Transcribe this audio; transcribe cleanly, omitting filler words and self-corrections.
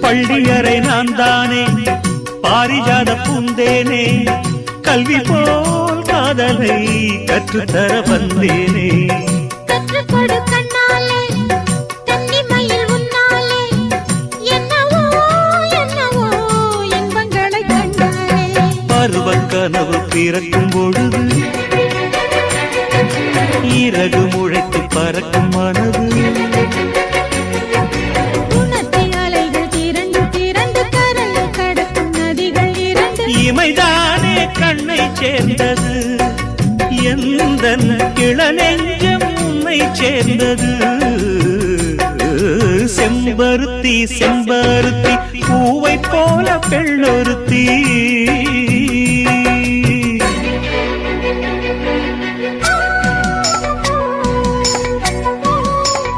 பள்ளியறை நான் தானே பாரிஜாத பூந்தேனே கல்வி போல் காதலை கற்றுத்தர வந்தேனே கற்றுக்கொடு கண்ணாலே கன்னிமயில் உன்னாலே என்னவோ என்னவோ இன்பங்களை கண்டாலே பருவக் கனவு பிறக்கும் பொழுது இறகு முளைத்து பறக்கும் மனது இமைதானே கண்ணை சேர்ந்தது எந்தன் இளநெஞ்சம் உன்னை சேர்ந்தது செம்பருத்தி செம்பருத்தி பூவை போல பெண்ணொருத்தி